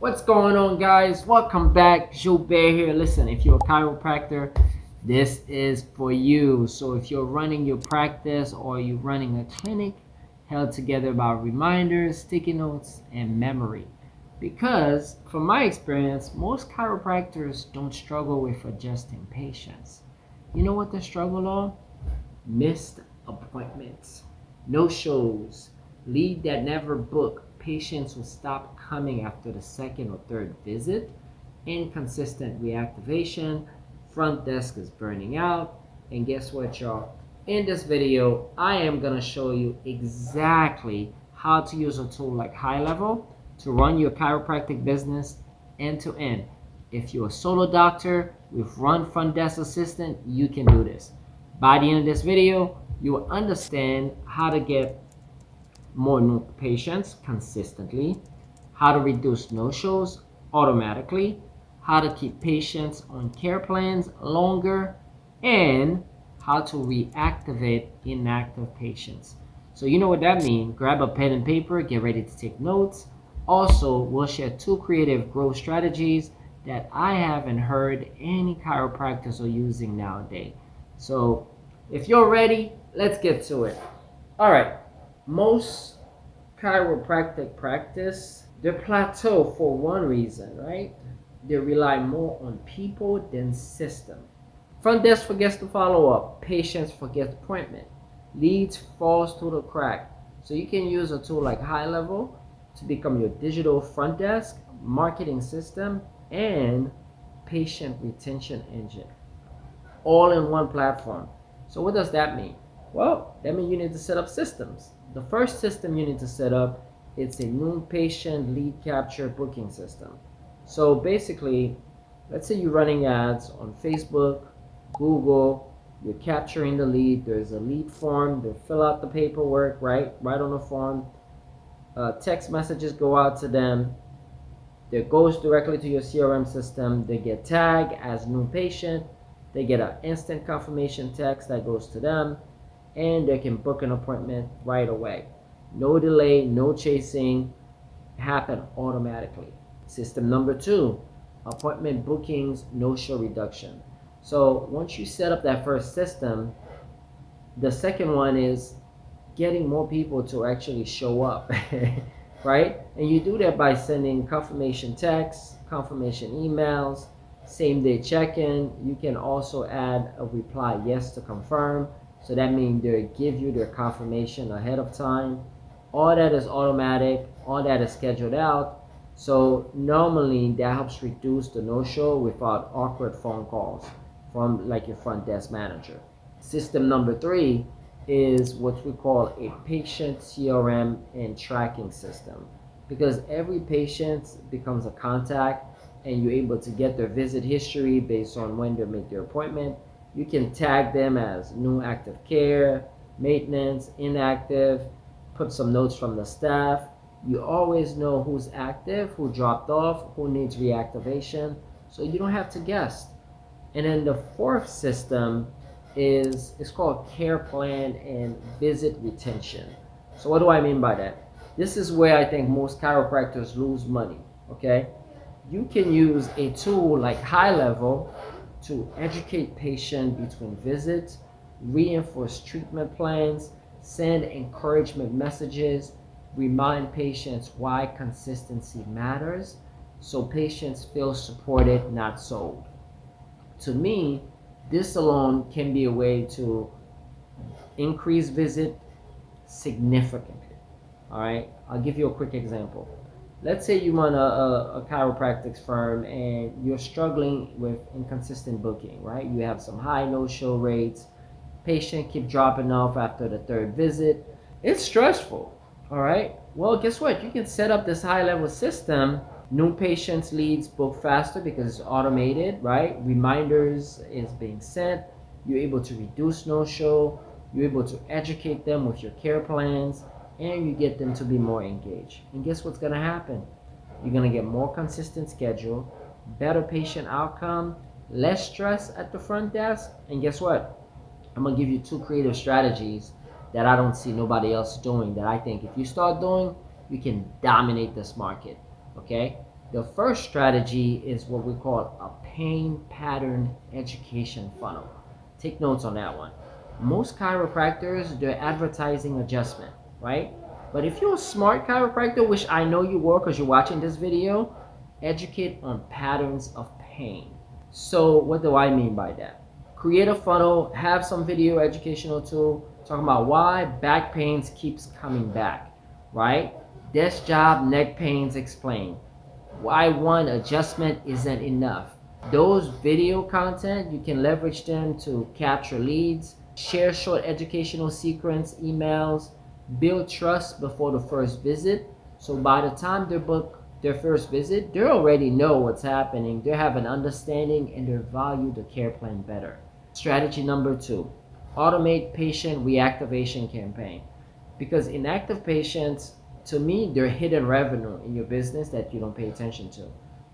What's going on, guys? Welcome back. Julbert here. Listen, if you're a chiropractor, this is for you. So if you're running your practice or you're running a clinic held together by reminders, sticky notes, and memory. Because from my experience, most chiropractors don't struggle with adjusting patients. You know what they struggle on? Missed appointments, no shows, lead that never book, patients who stop coming after the second or third visit, inconsistent reactivation, front desk is burning out. And guess what, y'all? In this video, I am gonna show you exactly how to use a tool like HighLevel to run your chiropractic business end to end. If you're a solo doctor with run front desk assistant, you can do this. By the end of this video, you will understand how to get more new patients consistently, how to reduce no-shows automatically, how to keep patients on care plans longer, and how to reactivate inactive patients. So you know what that means. Grab a pen and paper, get ready to take notes. Also, we'll share 2 creative growth strategies that I haven't heard any chiropractors are using nowadays. So if you're ready, let's get to it. All right, most chiropractic practice, they plateau for one reason, right? They rely more on people than system. Front desk forgets to follow up, patients forget appointment, leads falls through the crack. So you can use a tool like HighLevel to become your digital front desk, marketing system, and patient retention engine, all in one platform. So what does that mean? Well, that means you need to set up systems. The first system you need to set up, it's a new patient lead capture booking system. So basically, let's say you're running ads on Facebook, Google, you're capturing the lead, there's a lead form, they fill out the paperwork, right on the form. Text messages go out to them, that goes directly to your CRM system, they get tagged as new patient, they get an instant confirmation text that goes to them, and they can book an appointment right away. No delay, no chasing, happen automatically. System number 2, appointment bookings, no-show reduction. So once you set up that first system, the second one is getting more people to actually show up, right? And you do that by sending confirmation texts, confirmation emails, same day check-in. You can also add a reply yes to confirm. So that means they give you their confirmation ahead of time. All that is automatic, all that is scheduled out. So normally that helps reduce the no-show without awkward phone calls from like your front desk manager. System number 3 is what we call a patient CRM and tracking system, because every patient becomes a contact and you're able to get their visit history based on when they make their appointment. You can tag them as new active care, maintenance, inactive, put some notes from the staff. You always know who's active, who dropped off, who needs reactivation, so you don't have to guess. And then the 4th system is it's called care plan and visit retention. So what do I mean by that? This is where I think most chiropractors lose money, okay? You can use a tool like HighLevel to educate patients between visits, reinforce treatment plans, send encouragement messages, remind patients why consistency matters, so patients feel supported, not sold. To me, this alone can be a way to increase visit significantly. All right, I'll give you a quick example. Let's say you run a chiropractic firm and you're struggling with inconsistent booking, right? You have some high no-show rates, patient keep dropping off after the 3rd visit. It's stressful, all right? Well, guess what? You can set up this HighLevel system. New patients leads book faster because it's automated, right? Reminders is being sent. You're able to reduce no-show. You're able to educate them with your care plans, and you get them to be more engaged. And guess what's gonna happen? You're gonna get more consistent schedule, better patient outcome, less stress at the front desk, and guess what? I'm gonna give you 2 creative strategies that I don't see nobody else doing, that I think if you start doing, you can dominate this market, okay? The first strategy is what we call a pain pattern education funnel. Take notes on that one. Most chiropractors, they're advertising adjustment, right? But if you're a smart chiropractor, which I know you are because you're watching this video, educate on patterns of pain. So what do I mean by that? Create a funnel, have some video educational tool talking about why back pains keeps coming back, right? Desk job, neck pains explained. Why one adjustment isn't enough. Those video content, you can leverage them to capture leads, share short educational sequence emails, build trust before the first visit. So by the time they book their first visit, they already know what's happening. They have an understanding and they value the care plan better. Strategy number 2, automate patient reactivation campaign. Because inactive patients, to me, they're hidden revenue in your business that you don't pay attention to.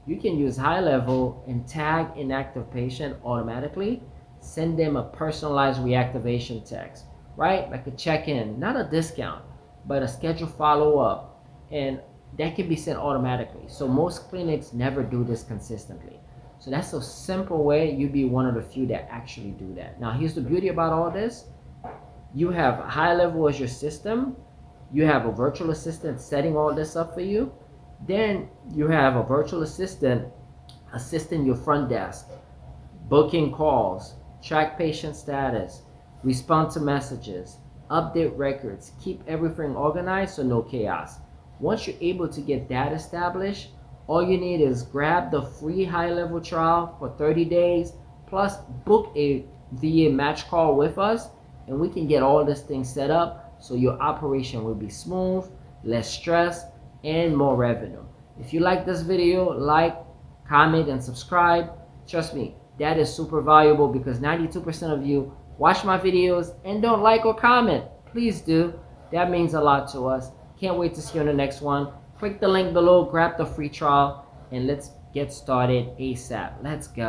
You can use HighLevel and tag inactive patient automatically, send them a personalized reactivation text, right? Like a check-in, not a discount, but a scheduled follow-up, and that can be sent automatically. So most clinics never do this consistently. So that's a simple way. You'd be one of the few that actually do that. Now here's the beauty about all this. You have HighLevel as your system. You have a virtual assistant setting all this up for you. Then you have a virtual assistant assisting your front desk, booking calls, track patient status, respond to messages, update records, keep everything organized so no chaos. Once you're able to get that established, all you need is grab the free HighLevel trial for 30 days, plus book a VA match call with us, and we can get all this thing set up so your operation will be smooth, less stress, and more revenue. If you like this video, like, comment, and subscribe. Trust me, that is super valuable because 92% of you watch my videos and don't like or comment. Please do. That means a lot to us. Can't wait to see you on the next one. Click the link below, grab the free trial, and let's get started ASAP. Let's go.